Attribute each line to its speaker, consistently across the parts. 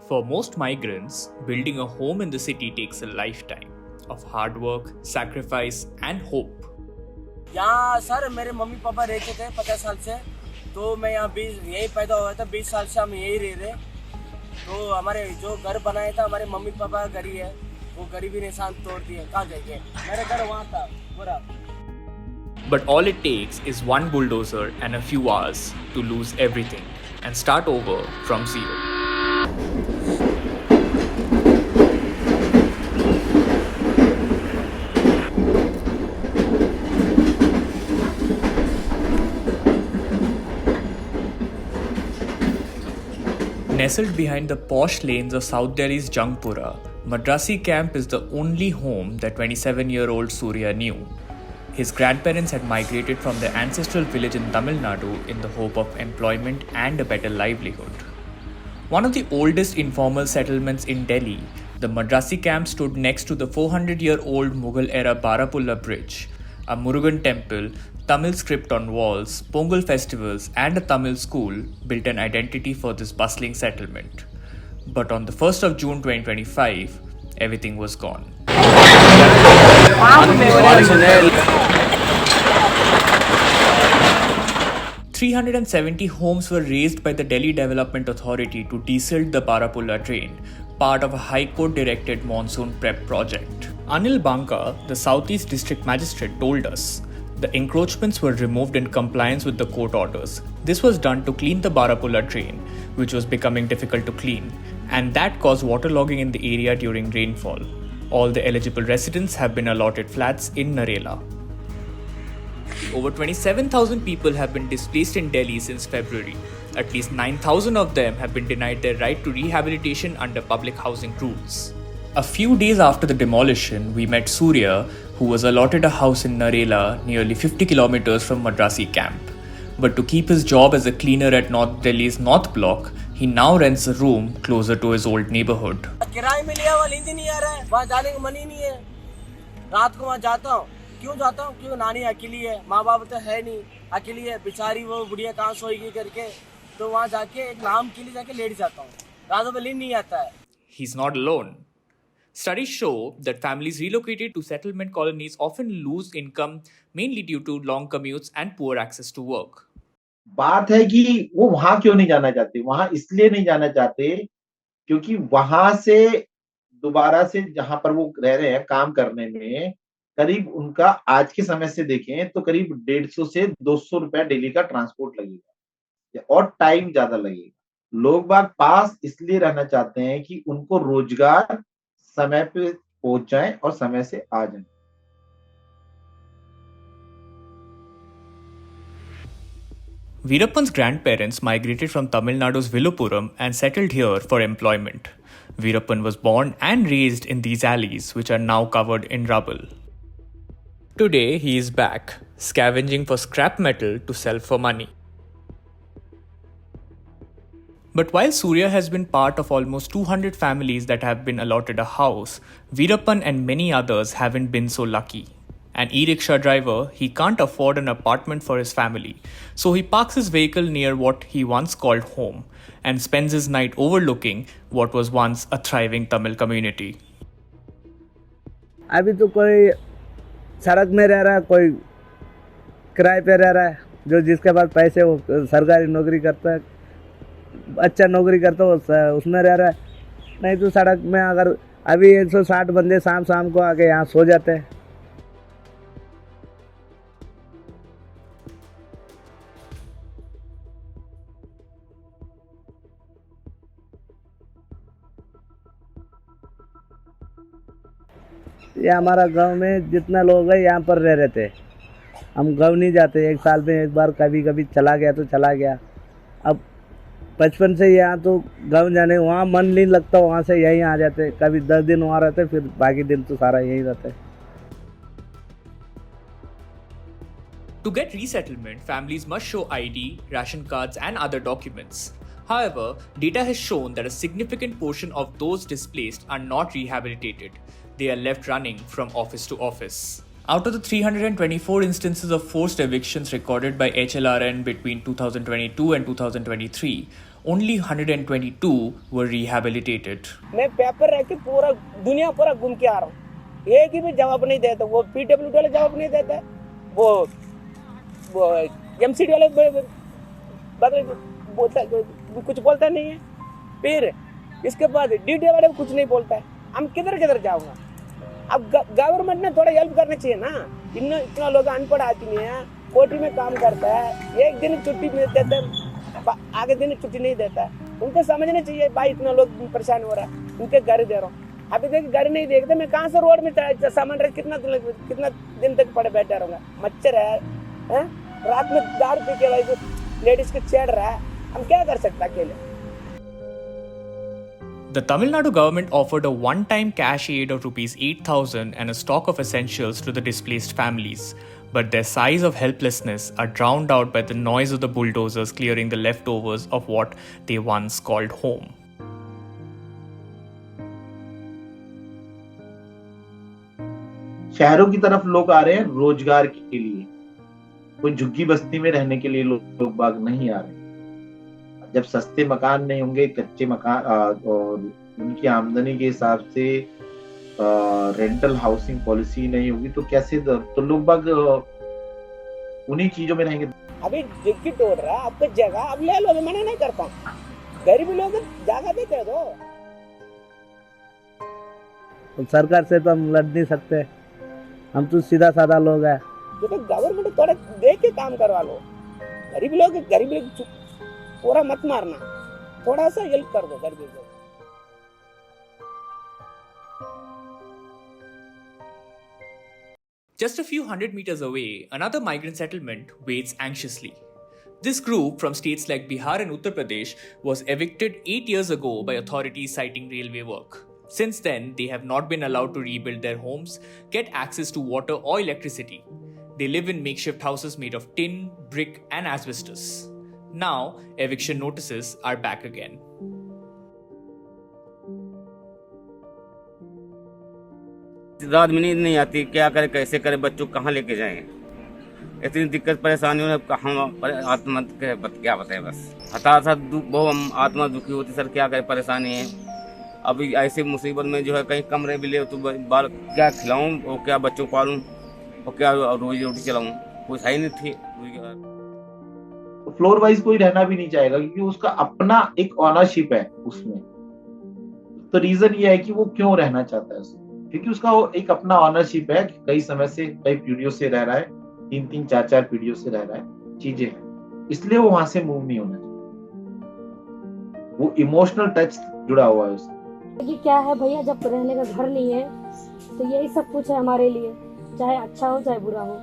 Speaker 1: For most migrants, building a home in the city takes a lifetime of hard work, sacrifice, and hope.
Speaker 2: यहाँ sir मेरे mummy papa रहते थे 50 साल से, तो मैं यहाँ 20 यहीं पैदा हुआ था। 20 साल से हम यहीं रह रहे। तो हमारे जो घर बनाया था हमारे मम्मी पापा का घर ही है, वो गरीबी ने शांत तोड़ दिए। कहाँ जाएंगे, मेरा घर वहाँ था पूरा।
Speaker 1: But all it takes is one bulldozer and a few hours to lose everything and start over from zero. Nestled behind the posh lanes of South Delhi's Jangpura, Madrasi camp is the only home that 27-year-old Surya knew. His grandparents had migrated from their ancestral village in Tamil Nadu in the hope of employment and a better livelihood. One of the oldest informal settlements in Delhi, the Madrasi camp stood next to the 400-year-old Mughal-era Barapulla Bridge, a Murugan temple, Tamil script on walls, Pongal festivals, and a Tamil school built an identity for this bustling settlement. But on the 1st of June 2025, everything was gone. 370 homes were razed by the Delhi Development Authority to desilt the Barapulla drain, part of a High Court directed monsoon prep project. Anil Banka, the Southeast District Magistrate, told us the encroachments were removed in compliance with the court orders. This was done to clean the Barapulla drain, which was becoming difficult to clean, and that caused waterlogging in the area during rainfall. All the eligible residents have been allotted flats in Narela. Over 27,000 people have been displaced in Delhi since February. At least 9,000 of them have been denied their right to rehabilitation under public housing rules. A few days after the demolition, we met Surya, who was allotted a house in Narela, nearly 50 kilometers from Madrasi camp. But to keep his job as a cleaner at North Delhi's North Block, he now rents a room closer to his old neighborhood.
Speaker 2: किराए में लिया हुआ नींद ही नहीं आ रहा है, वहाँ जाने का मन ही नहीं है। रात को वहाँ जाता हूँ, क्यों जाता हूँ? क्यों नानी अकेली है, माँ बाप तो है नहीं, अकेली है बेचारी, वो बुढ़िया कहाँ सोएगी करके। तो वहाँ जाके एक नाम के लिए जाके लेट जाता हूँ, रातों में नींद नहीं आता है।
Speaker 1: He's not alone. Studies show that families relocated to settlement colonies often lose income mainly due to long commutes and poor access to work.
Speaker 3: बात है कि वो वहां क्यों नहीं जाना चाहते, वहां इसलिए नहीं जाना चाहते क्योंकि वहां से दोबारा से जहां पर वो रह रहे हैं काम करने में करीब उनका आज के समय से देखें तो करीब 150 से 200 रुपया डेली का ट्रांसपोर्ट लगेगा और टाइम ज्यादा लगेगा। लोग बाग पास इसलिए रहना चाहते हैं कि उनको रोजगार समय पे पहुंच जाए और समय से आ जाए।
Speaker 1: Veerappan's grandparents migrated from Tamil Nadu's Villupuram and settled here for employment. Veerappan was born and raised in these alleys, which are now covered in rubble. Today, he is back, scavenging for scrap metal to sell for money. But while Surya has been part of almost 200 families that have been allotted a house, Veerappan and many others haven't been so lucky. An e-rickshaw driver, he can't afford an apartment for his family, so he parks his vehicle near what he once called home and spends his night overlooking what was once a thriving Tamil community.
Speaker 4: अभी तो कोई सड़क में रह रहा है, कोई किराए पे रह रहा है, जो जिसके पास पैसे वो सरकारी नौकरी करता है, अच्छा नौकरी करता है उसमें रह रहा है। नहीं तो सड़क में अगर अभी 160 बंदे शाम को आके यहाँ सो जाते हैं। ये हमारा गांव में जितना लोग है यहाँ पर रह रहे थे, हम गांव नहीं जाते, एक साल में एक बार कभी चला गया तो चला गया। अब बचपन से यहाँ तो गांव जाने वहाँ मन नहीं लगता, वहाँ से यहीं आ जाते, कभी 10 दिन वहाँ रहते, फिर बाकी दिन तो सारा यहीं रहते।
Speaker 1: To get resettlement, families must show ID, ration cards, and other documents. However, data has shown that a significant portion of those displaced are not rehabilitated. They are left running from office to office. Out of the 324 instances of forced evictions recorded by HLRN between 2022 and 2023, only 122 were rehabilitated.
Speaker 5: मैं paper रख के पूरा दुनिया पूरा घूम के आ रहा हूँ, एक ही भी जवाब नहीं देता। वो PWD वाले जवाब नहीं देता, वो MCD वाले बोलता, कुछ बोलता नहीं है। फिर इसके बाद DD वाले कुछ नहीं बोलता है। हम किधर किधर जाऊंगा? अब गवर्नमेंट ने थोड़ा हेल्प करना चाहिए ना। इतना लोग अनपढ़ आदमी है, कोर्ट में काम करता है, एक दिन छुट्टी देता है, आगे दिन छुट्टी नहीं देता है। उनको समझना चाहिए भाई इतना लोग परेशान हो रहा है, उनके घर दे रहा हूँ। अभी तक घर नहीं देखते, मैं कहाँ से रोड में सामान रख कितना दिन तक पड़े बैठा रहूंगा? मच्छर है? रात में दारू पी के भाई लेडीज के छेड़ रहा है, हम क्या कर सकते अकेले?
Speaker 1: The Tamil Nadu government offered a one-time cash aid of rupees 8,000 and a stock of essentials to the displaced families, but their sighs of helplessness are drowned out by the noise of the bulldozers clearing the leftovers of what they once called home.
Speaker 3: शहरों की तरफ लोग आ रहे हैं रोजगार के लिए, कोई झुग्गी बस्ती में रहने के लिए लोग बाग नहीं आ रहे। जब सस्ते मकान नहीं होंगे, कच्चे मकान और उनकी आमदनी के हिसाब से रेंटल हाउसिंग पॉलिसी नहीं होगी तो कैसे, तो लोग बाग उन्हीं चीजों में रहेंगे।
Speaker 5: अभी झुग्गी तोड़ रहा है, आपको जगह अब ले लो, मना नहीं करता हूँ। गरीब लोग जगह भी दे दो।
Speaker 4: तो सरकार से तो हम लड़ नहीं सकते, हम तो सीधा साधा लोग हैं।
Speaker 5: तो गवर्नमेंट थोड़ा देख के काम करवा लो। गरीब लोग पूरा मत मारना, थोड़ा सा हेल्प कर दो गरीब लोग।
Speaker 1: Just a few hundred meters away, another migrant settlement waits anxiously. This group from states like Bihar and Uttar Pradesh was evicted 8 years ago by authorities citing railway work. Since then, they have not been allowed to rebuild their homes, get access to water or electricity. They live in makeshift houses made of tin, brick, and asbestos. Now, eviction notices are back again.
Speaker 6: रात में नींद नहीं आती, क्या करे कैसे करे, बच्चों कहाँ लेके जाएं? इतनी दिक्कत परेशानी है, कहाँ आत्मा क्या बताए, बस हताश बहुत आत्मा दुखी होती। सर क्या करे, परेशानी है। अभी ऐसे मुसीबत में जो है कहीं कमरे भी ले तो बाल क्या खिलाऊं और क्या बच्चों पालूं और क्या रोजी रोटी चलाऊं, कोई सही नहीं थी।
Speaker 3: फ्लोर वाइज कोई रहना भी नहीं चाहेगा क्योंकि उसका अपना एक ऑनरशिप है उसमें। तो रीजन ये है कि वो क्यों रहना चाहता है उसमें, क्योंकि उसका वो एक अपना ऑनरशिप है, कई समय से कई पीढ़ियों से रह रहा है, 3-3 4-4 पीढ़ियों से रह रहा है, चीजें हैं, इसलिए वो वहां से मूव नहीं होना चाहिए। वो इमोशनल टच जुड़ा हुआ है उससे।
Speaker 7: कि क्या है भैया, जब रहने का घर नहीं है तो यही सब कुछ है हमारे लिए, चाहे अच्छा हो चाहे बुरा हो।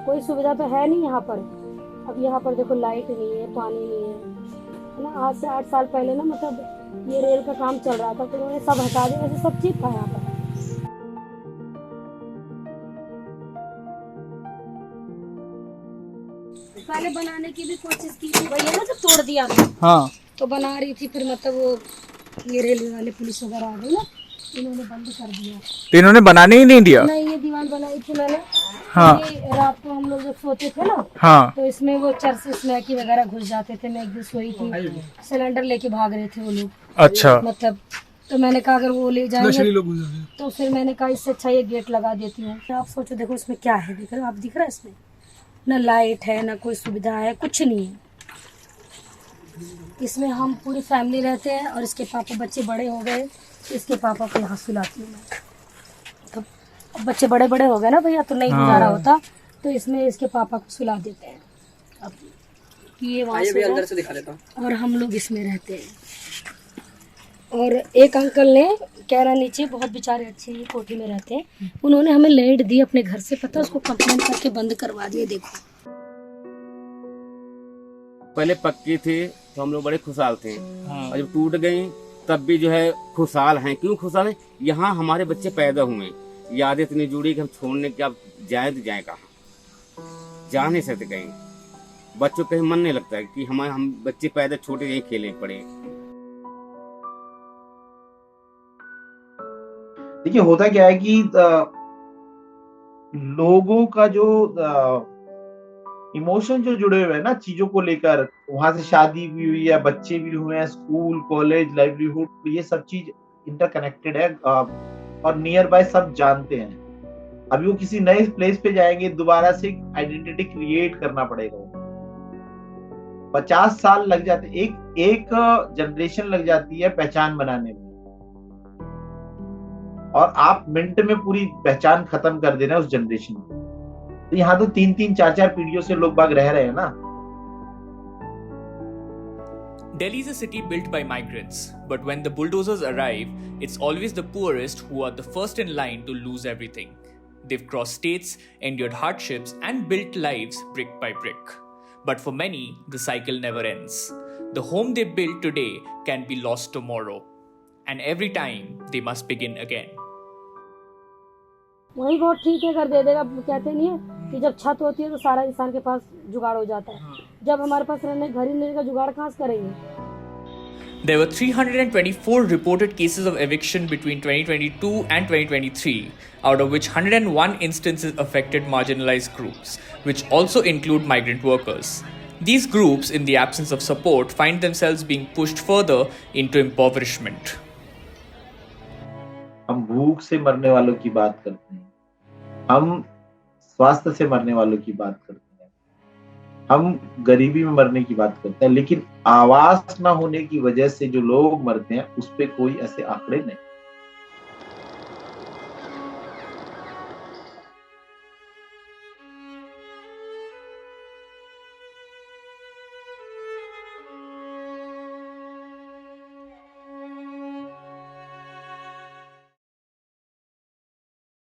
Speaker 7: कोई सुविधा तो है नहीं यहाँ पर। अब यहाँ पर देखो लाइट नहीं है, पानी नहीं है ना। आज से 8 साल पहले ना मतलब ये रेल का काम चल रहा था तो उन्होंने सब हटा दिया, वैसे सब ठीक था यहाँ पर। पहले बनाने की भी कोशिश की थी भैया ना, जब तोड़ दिया था हाँ तो बना रही थी, फिर मतलब वो ये रेलवे वाले पुलिस वगैरह आ गई ना, इन्होंने बंद कर दिया।
Speaker 1: तो इन्होंने बनाने ही नहीं दिया?
Speaker 7: नहीं, ये दीवार बनाई थी मैंने।
Speaker 1: हाँ।
Speaker 7: रात को हम लोग जब सोते थे ना
Speaker 1: हाँ।
Speaker 7: तो इसमें वो चरस स्मैकी वगैरह घुस जाते थे। मैं एक दिन सोई थी, सिलेंडर लेके भाग रहे थे वो लोग।
Speaker 1: अच्छा।
Speaker 7: मतलब तो मैंने कहा अगर वो ले जाएंगे तो फिर मैंने कहा इससे अच्छा ये गेट लगा देती हूँ। आप सोचो देखो इसमें क्या है, देख रहे हो आप, दिख रहा है इसमें ना लाइट है ना कोई सुविधा है, कुछ नहीं है। इसमें हम पूरी फैमिली रहते हैं और इसके पापा, बच्चे बड़े हो गए, इसके पापा को यहाँ सुलाती हूँ मैं। तो अब बच्चे बड़े बड़े हो गए ना भैया, तो नहीं गुजारा होता, तो इसमें इसके पापा को सुला देते हैं। अब ये वहाँ से अंदर से दिखा देता हूँ और हम लोग इसमें रहते हैं। और एक अंकल ने कह रहा नीचे बहुत बेचारे अच्छे ही कोठी में रहते हैं, उन्होंने हमें लाइट दी अपने घर से, पता उसको कंप्लेन करके बंद करवा दिए। देखो
Speaker 6: पहले पक्की थी तो हम लोग बड़े खुशहाल थे और जब टूट गई तब भी जो है खुशहाल हैं। क्यों खुशहाल हैं? यहाँ हमारे बच्चे पैदा हुए, यादें इतनी जुड़ी कि हम छोड़ने के अब जाए तो जाए कहाँ, जा नहीं सकते कहीं। बच्चों कहीं मन नहीं लगता है कि हम बच्चे पैदा छोटे यहीं खेले पड़े।
Speaker 3: देखिए होता क्या है कि लोगों का जो इमोशन जो जुड़े हुए हैं ना चीजों को लेकर, वहां से शादी भी हुई है, बच्चे भी हुए हैं, स्कूल कॉलेज लाइवलीहुड, ये सब चीज इंटरकनेक्टेड है और नियर बाय सब जानते हैं। अभी वो किसी नए प्लेस पे जाएंगे, दोबारा से आइडेंटिटी क्रिएट करना पड़ेगा। 50 साल लग जाते, एक जनरेशन लग जाती है पहचान बनाने में, और आप मिनट में पूरी पहचान खत्म कर दे रहे हैं उस जनरेशन की। तो यहाँ तो 3-3 4-4 पीढ़ियों से लोग बाग रह रहे हैं ना।
Speaker 1: Delhi is a city built by migrants, but when the bulldozers arrive, it's always the poorest who are the first in line to lose everything. They've crossed states, endured hardships, and built lives brick by brick. But for many, the cycle never ends. The home they built today can be lost tomorrow, and every time they must begin again.
Speaker 7: वही बहुत ठीक है, कर दे देगा। कहते नहीं है कि जब छत होती है तो सारा इंसान के पास जुगाड़ हो जाता है। जब हमारे पास रहने घर ही नहीं का जुगाड़ कहाँ से करेंगे?
Speaker 1: There were 324 reported cases of eviction between 2022 and 2023, out of which 101 instances affected marginalized groups, which also include migrant workers. These groups, in the absence of support, find themselves being pushed further into impoverishment.
Speaker 3: हम भूख से मरने वालों की बात करते हैं, हम स्वास्थ्य से मरने वालों की बात करते हैं, हम गरीबी में मरने की बात करते हैं, लेकिन आवास ना होने की वजह से जो लोग मरते हैं उस पे कोई ऐसे आंकड़े नहीं।